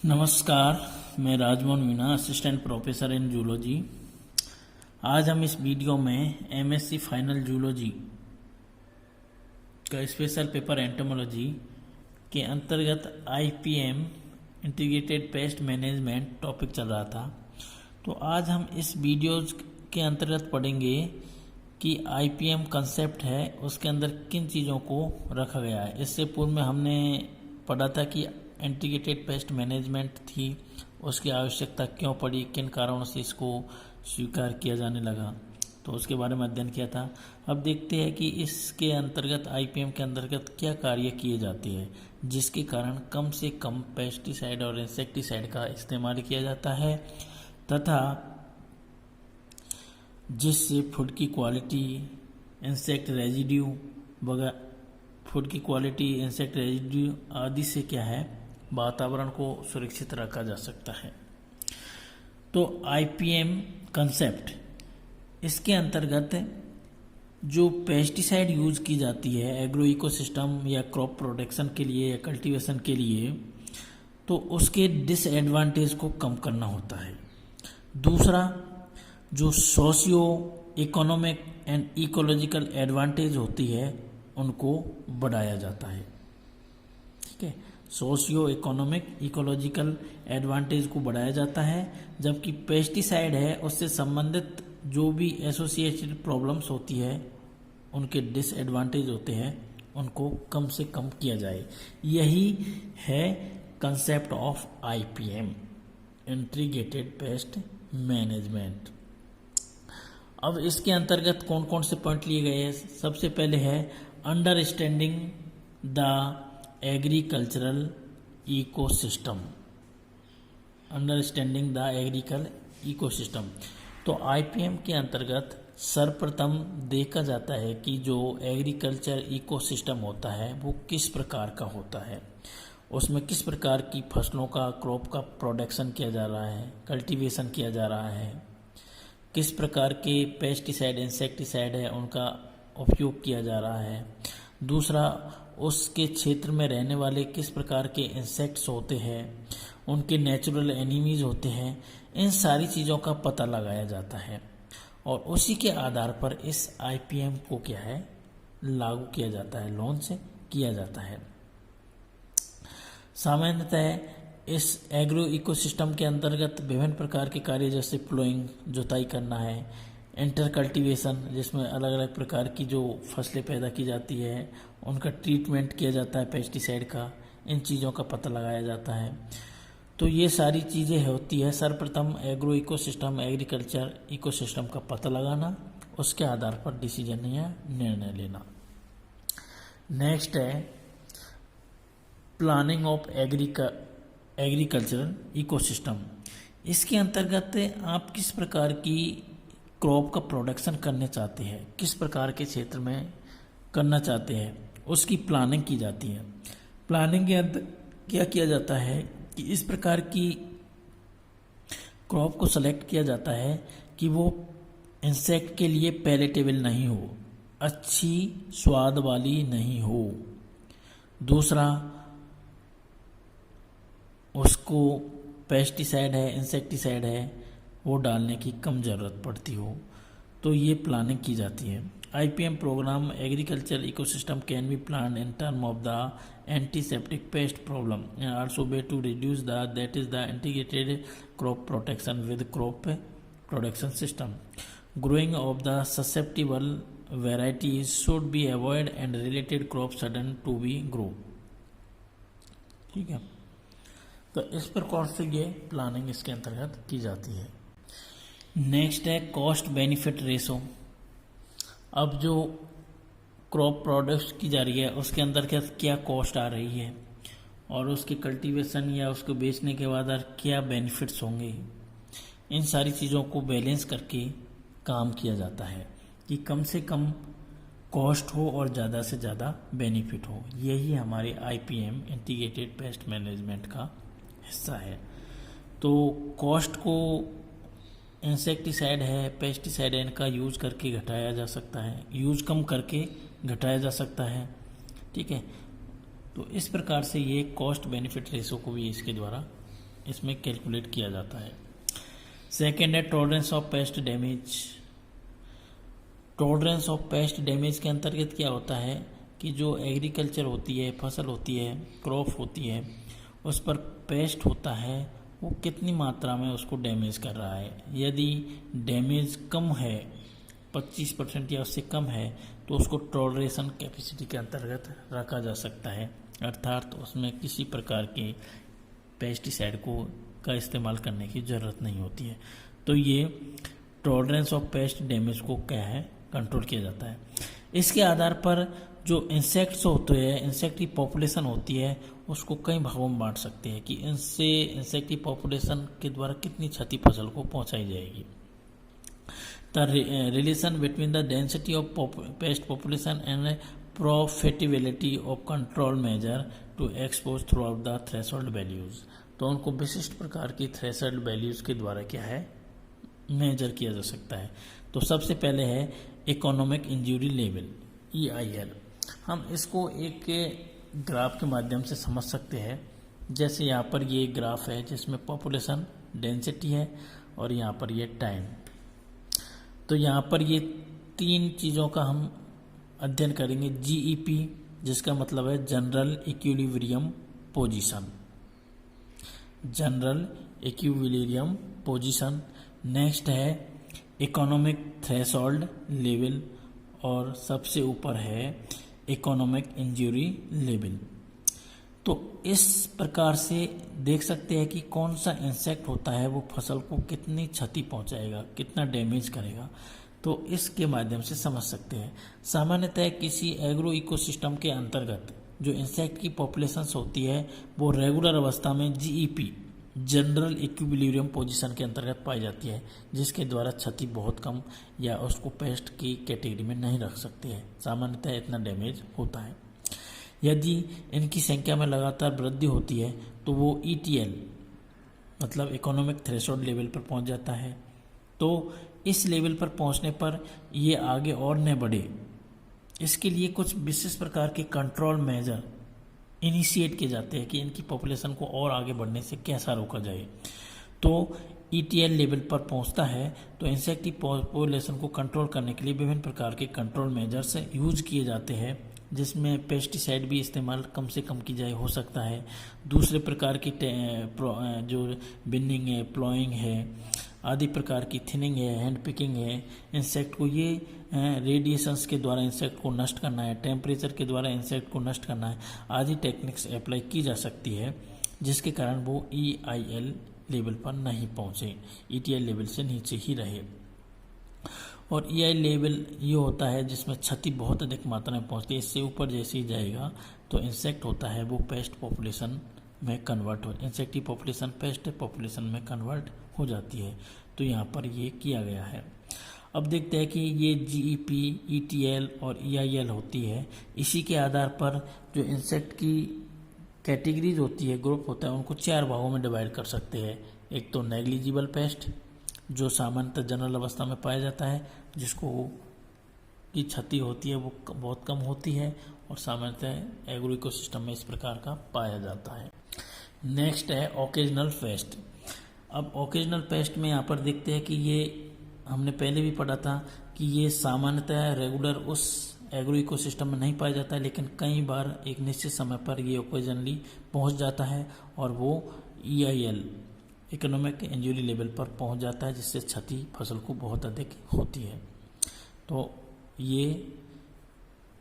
नमस्कार, मैं Rajmohan Meena, assistant professor in zoology. आज हम इस वीडियो में एमएससी फाइनल जूलॉजी का स्पेशल पेपर एंटोमोलॉजी के अंतर्गत IPM integrated pest management topic चल रहा था। तो आज हम इस वीडियो के अंतर्गत पढ़ेंगे कि आईपीएम कंसेप्ट है, उसके अंदर किन चीज़ों को रखा गया है। इससे पूर्व में हमने पढ़ा था कि इंटीग्रेटेड पेस्ट मैनेजमेंट थी, उसकी आवश्यकता क्यों पड़ी, किन कारणों से इसको स्वीकार किया जाने लगा, तो उसके बारे में अध्ययन किया था। अब देखते हैं कि इसके अंतर्गत आईपीएम के अंतर्गत क्या कार्य किए जाते हैं जिसके कारण कम से कम पेस्टिसाइड और इंसेक्टिसाइड का इस्तेमाल किया जाता है तथा जिससे फूड की क्वालिटी, इंसेक्ट रेजिड्यू वगैरह, फूड की क्वालिटी, इंसेक्ट रेजिड्यू आदि से क्या है, वातावरण को सुरक्षित रखा जा सकता है। तो आईपीएम कंसेप्ट, इसके अंतर्गत जो पेस्टिसाइड यूज की जाती है एग्रो इकोसिस्टम या क्रॉप प्रोटेक्शन के लिए या कल्टीवेशन के लिए, तो उसके डिसएडवांटेज को कम करना होता है। दूसरा, जो socio economic and ecological advantage होती है उनको बढ़ाया जाता है। ठीक है, सोशियो इकोनॉमिक इकोलॉजिकल एडवांटेज को बढ़ाया जाता है, जबकि पेस्टिसाइड है उससे संबंधित जो भी एसोसिएटेड प्रॉब्लम्स होती है, उनके डिसएडवांटेज होते हैं, उनको कम से कम किया जाए। यही है concept of IPM, integrated pest management. अब इसके अंतर्गत कौन कौन से पॉइंट लिए गए हैं। सबसे पहले है understanding the agricultural ecosystem, understanding the agricultural ecosystem. तो आईपीएम के अंतर्गत सर्वप्रथम देखा जाता है कि जो एग्रीकल्चर इकोसिस्टम होता है वो किस प्रकार का होता है, उसमें किस प्रकार की फसलों का, क्रॉप का प्रोडक्शन किया जा रहा है, कल्टीवेशन किया जा रहा है, किस प्रकार के पेस्टिसाइड, इंसेक्टिसाइड है उनका उपयोग किया जा रहा है। दूसरा, उसके क्षेत्र में रहने वाले किस प्रकार के इंसेक्ट्स होते हैं, उनके नेचुरल एनिमीज होते हैं, इन सारी चीज़ों का पता लगाया जाता है और उसी के आधार पर इस आईपीएम को क्या है, लागू किया जाता है, लॉन्च किया जाता है। सामान्यतः इस एग्रो इकोसिस्टम के अंतर्गत विभिन्न प्रकार के कार्य जैसे प्लोइंग, जुताई करना है, इंटर कल्टीवेशन जिसमें अलग अलग प्रकार की जो फसलें पैदा की जाती है उनका ट्रीटमेंट किया जाता है पेस्टिसाइड का, इन चीज़ों का पता लगाया जाता है। तो ये सारी चीज़ें होती है। सर्वप्रथम एग्रो इकोसिस्टम, एग्रीकल्चर इकोसिस्टम का पता लगाना, उसके आधार पर डिसीजन या निर्णय लेना। नेक्स्ट है प्लानिंग ऑफ एग्रीकल्चरल इकोसिस्टम। इसके अंतर्गत आप किस प्रकार की क्रॉप का प्रोडक्शन करने चाहते हैं, किस प्रकार के क्षेत्र में करना चाहते हैं, उसकी प्लानिंग की जाती है। प्लानिंग के अंदर क्या किया जाता है कि इस प्रकार की क्रॉप को सेलेक्ट किया जाता है कि वो इंसेक्ट के लिए पैलेटेबल नहीं हो, अच्छी स्वाद वाली नहीं हो। दूसरा, उसको पेस्टिसाइड है, इंसेक्टिसाइड है, वो डालने की कम ज़रूरत पड़ती हो, तो ये प्लानिंग की जाती है। IPM program agriculture ecosystem can be plan in term of the antiseptic pest problem also way to reduce the that is the integrated crop protection with crop production system. Growing of the susceptible varieties should be avoid and related crop sudden to be grow. ठीक है, तो इस प्रकार से ये planning इसके अंतर्गत की जाती है। नेक्स्ट है कॉस्ट बेनिफिट रेशो। अब जो क्रॉप प्रोडक्ट्स की जा रही है उसके अंदर क्या कॉस्ट आ रही है और उसके कल्टीवेशन या उसको बेचने के बाद क्या बेनिफिट्स होंगे, इन सारी चीज़ों को बैलेंस करके काम किया जाता है कि कम से कम कॉस्ट हो और ज़्यादा से ज़्यादा बेनिफिट हो। यही हमारे आईपीएम इंटीग्रेटेड पेस्ट मैनेजमेंट का हिस्सा है। तो कॉस्ट को इंसेक्टिसाइड है, पेस्टिसाइड है, इनका यूज करके घटाया जा सकता है, यूज कम करके घटाया जा सकता है। ठीक है, तो इस प्रकार से ये कॉस्ट बेनिफिट रेशो को भी इसके द्वारा इसमें कैलकुलेट किया जाता है। सेकेंड है tolerance of paste damage. Tolerance of paste damage के अंतर्गत क्या होता है कि जो एग्रीकल्चर होती है, फसल होती है, क्रॉप होती है, उस पर पेस्ट होता है, वो कितनी मात्रा में उसको डैमेज कर रहा है। यदि डैमेज कम है, 25% या उससे कम है, तो उसको टॉलरेशन कैपेसिटी के अंतर्गत रखा जा सकता है, अर्थात उसमें किसी प्रकार के पेस्टिसाइड का इस्तेमाल करने की ज़रूरत नहीं होती है। तो ये टॉलरेंस ऑफ पेस्ट डैमेज को क्या है, कंट्रोल किया जाता है। इसके आधार पर जो इंसेक्ट्स होते हैं, इंसेक्ट की पॉपुलेशन होती है, उसको कई भागों में बांट सकते हैं कि इनसे इंसेक्ट की पॉपुलेशन के द्वारा कितनी क्षति फसल को पहुंचाई जाएगी। The relation between the density of pest population and profitability of control measure to expose throughout the threshold values. तो उनको विशिष्ट प्रकार की थ्रेशोल्ड वैल्यूज के द्वारा क्या है, मेजर किया जा सकता है। तो सबसे पहले है इकोनॉमिक इंजरी लेवल, EIL। हम इसको एक ग्राफ के माध्यम से समझ सकते हैं। जैसे यहाँ पर ये ग्राफ है जिसमें पॉपुलेशन, डेंसिटी है और यहाँ पर ये टाइम। तो यहाँ पर ये तीन चीज़ों का हम अध्ययन करेंगे। GEP जिसका मतलब है general equilibrium position, general equilibrium position. Next है इकोनॉमिक थ्रेशोल्ड लेवल और सबसे ऊपर है इकोनॉमिक इंजरी लेवल। तो इस प्रकार से देख सकते हैं कि कौन सा इंसेक्ट होता है वो फसल को कितनी क्षति पहुंचाएगा, कितना डैमेज करेगा, तो इसके माध्यम से समझ सकते हैं। सामान्यतः किसी एग्रो इकोसिस्टम के अंतर्गत जो इंसेक्ट की पॉपुलेशंस होती है वो रेगुलर अवस्था में GEP, जनरल इक्विलिब्रियम पोजीशन के अंतर्गत पाई जाती है, जिसके द्वारा क्षति बहुत कम या उसको पेस्ट की कैटेगरी में नहीं रख सकते हैं। सामान्यतः इतना डैमेज होता है। यदि इनकी संख्या में लगातार वृद्धि होती है तो वो ETL मतलब इकोनॉमिक थ्रेशोल्ड लेवल पर पहुंच जाता है। तो इस लेवल पर पहुंचने पर ये आगे और न बढ़े, इसके लिए कुछ विशेष प्रकार के कंट्रोल मेजर इनिशिएट किए जाते हैं कि इनकी पॉपुलेशन को और आगे बढ़ने से कैसा रोका जाए। तो ETL लेवल पर पहुंचता है तो इंसेक्ट की पॉपुलेशन को कंट्रोल करने के लिए विभिन्न प्रकार के कंट्रोल मेजर्स यूज किए जाते हैं, जिसमें पेस्टिसाइड भी इस्तेमाल कम से कम की जाए हो सकता है। दूसरे प्रकार की जो बिनिंग है, प्लॉइंग है, आदि प्रकार की थिनिंग है, हैंड पिकिंग है, इंसेक्ट को ये रेडिएशंस के द्वारा इंसेक्ट को नष्ट करना है, टेम्परेचर के द्वारा इंसेक्ट को नष्ट करना है, आदि टेक्निक्स अप्लाई की जा सकती है, जिसके कारण वो EIL लेवल पर नहीं पहुँचे, ETL लेवल से नीचे ही रहे। और EIL लेवल ये होता है जिसमें क्षति बहुत अधिक मात्रा में पहुँचती है। इससे ऊपर जैसे ही जाएगा तो इंसेक्ट होता है वो पेस्ट पॉपुलेशन में कन्वर्ट हो, इंसेक्ट की पॉपुलेशन पेस्ट पॉपुलेशन में कन्वर्ट हो जाती है। तो यहाँ पर ये किया गया है। अब देखते हैं कि ये GEP, ETL और EIL होती है। इसी के आधार पर जो इंसेक्ट की कैटेगरीज होती है, ग्रुप होता है, उनको 4 भागों में डिवाइड कर सकते हैं। एक तो नेग्लिजिबल पेस्ट जो सामान्यतः जनरल अवस्था में पाया जाता है, जिसको की क्षति होती है वो बहुत कम होती है और सामान्यतः एग्रो इकोसिस्टम में इस प्रकार का पाया जाता है। नेक्स्ट है ओकेजनल पेस्ट। अब ओकेजनल पेस्ट में यहाँ पर देखते हैं कि ये हमने पहले भी पढ़ा था कि ये सामान्यतः रेगुलर उस एग्रो इकोसिस्टम में नहीं पाया जाता है, लेकिन कई बार एक निश्चित समय पर ये ओकेजनली पहुँच जाता है और वो EIL इकोनॉमिक इंजरी लेवल पर पहुँच जाता है, जिससे क्षति फसल को बहुत अधिक होती है। तो ये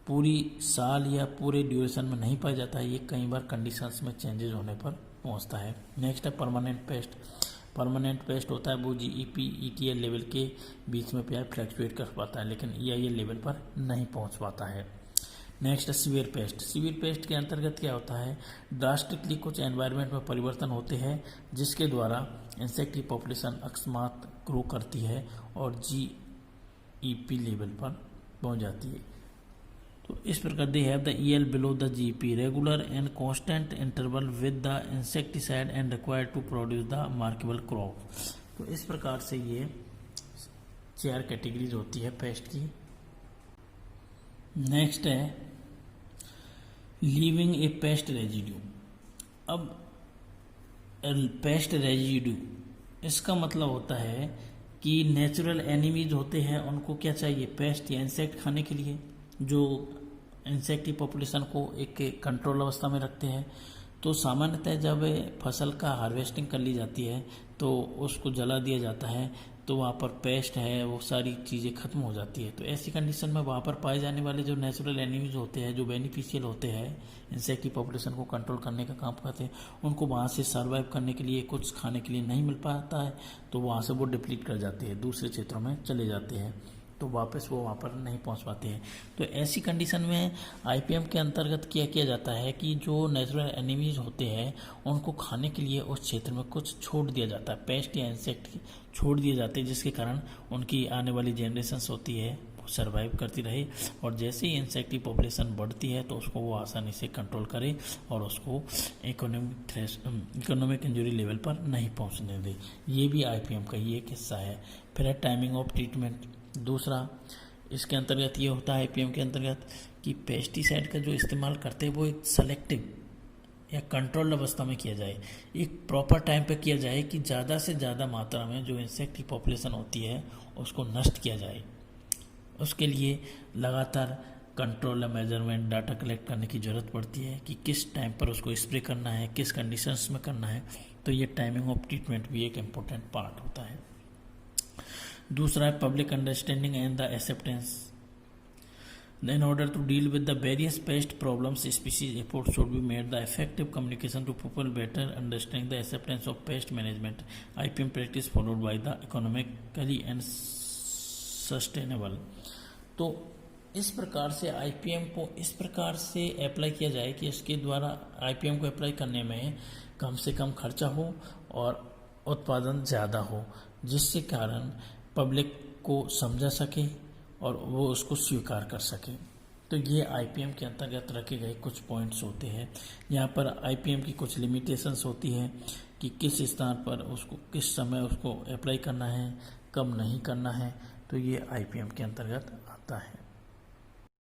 पूरी साल या पूरे ड्यूरेशन में नहीं पाया जाता है, ये कई बार कंडीशंस में चेंजेस होने पर पहुंचता है। नेक्स्ट है परमानेंट पेस्ट। परमानेंट पेस्ट होता है वो GEP, ETL लेवल के बीच में प्यार फ्लैक्चुएट कर पाता है, लेकिन EIL लेवल पर नहीं पहुंच पाता है। नेक्स्ट है सीवियर पेस्ट। सीवियर पेस्ट के अंतर्गत क्या होता है, ड्रास्टिकली कुछ एनवायरनमेंट में परिवर्तन होते हैं जिसके द्वारा इंसेक्ट की पॉपुलेशन अकस्मात ग्रो करती है और GEP लेवल पर पहुंच जाती है। तो इस प्रकार they have the EL below the GEP regular and constant interval with the insecticide and required to produce the marketable crop. तो इस प्रकार से ये 4 कैटेगरीज होती है पेस्ट की। नेक्स्ट है लीविंग ए पेस्ट रेजिड्यू। अब पेस्ट रेजिड्यू, इसका मतलब होता है कि नेचुरल एनिमीज होते हैं उनको क्या चाहिए, पेस्ट या इंसेक्ट खाने के लिए, जो इंसेक्ट की पॉपुलेशन को एक कंट्रोल अवस्था में रखते हैं। तो सामान्यतः जब फसल का हार्वेस्टिंग कर ली जाती है तो उसको जला दिया जाता है, तो वहाँ पर पेस्ट है वो सारी चीज़ें खत्म हो जाती है। तो ऐसी कंडीशन में वहाँ पर पाए जाने वाले जो नेचुरल एनिमीज होते हैं, जो बेनिफिशियल होते हैं, इंसेक्ट की पॉपुलेशन को कंट्रोल करने का काम करते हैं, उनको वहाँ से सर्वाइव करने के लिए, कुछ खाने के लिए नहीं मिल पाता है, तो वहाँ से वो डिप्लीट कर जाते हैं, दूसरे क्षेत्रों में चले जाते हैं, तो वापस वो वहाँ पर नहीं पहुँच पाते हैं। तो ऐसी कंडीशन में आईपीएम के अंतर्गत क्या किया जाता है कि जो नेचुरल एनिमीज होते हैं उनको खाने के लिए उस क्षेत्र में कुछ छोड़ दिया जाता है, पेस्ट या इंसेक्ट छोड़ दिए जाते हैं, जिसके कारण उनकी आने वाली जनरेशन्स होती है वो सर्वाइव करती रहे, और जैसे ही इंसेक्ट की पॉपुलेशन बढ़ती है तो उसको वो आसानी से कंट्रोल करे और उसको इकोनॉमिक इंजरी लेवल पर नहीं पहुंचने दे। ये भी आईपीएम का ही एक हिस्सा है। फिर है टाइमिंग ऑफ ट्रीटमेंट। दूसरा इसके अंतर्गत ये होता है आईपीएम के अंतर्गत कि पेस्टिसाइड का जो इस्तेमाल करते हैं वो एक सेलेक्टिव या कंट्रोल्ड अवस्था में किया जाए, एक प्रॉपर टाइम पे किया जाए कि ज़्यादा से ज़्यादा मात्रा में जो इंसेक्ट की पॉपुलेशन होती है उसको नष्ट किया जाए। उसके लिए लगातार कंट्रोल या मेजरमेंट डाटा कलेक्ट करने की ज़रूरत पड़ती है कि किस टाइम पर उसको स्प्रे करना है, किस कंडीशंस में करना है। तो ये टाइमिंग ऑफ ट्रीटमेंट भी एक इम्पोर्टेंट पार्ट होता है। दूसरा है public understanding and the acceptance. In order to deal with the various pest problems, species efforts should be made. The effective communication to people better understanding the acceptance of pest management. IPM practice followed by the economically and sustainable. तो इस प्रकार से IPM को इस प्रकार से apply किया जाए कि इसके द्वारा आईपीएम को अप्लाई करने में कम से कम खर्चा हो और उत्पादन ज़्यादा हो, जिससे कारण पब्लिक को समझा सके और वो उसको स्वीकार कर सके। तो ये आईपीएम के अंतर्गत रखे गए कुछ पॉइंट्स होते हैं। यहाँ पर आईपीएम की कुछ लिमिटेशंस होती है कि किस स्थान पर उसको किस समय उसको अप्लाई करना है, कब नहीं करना है, तो ये आईपीएम के अंतर्गत आता है।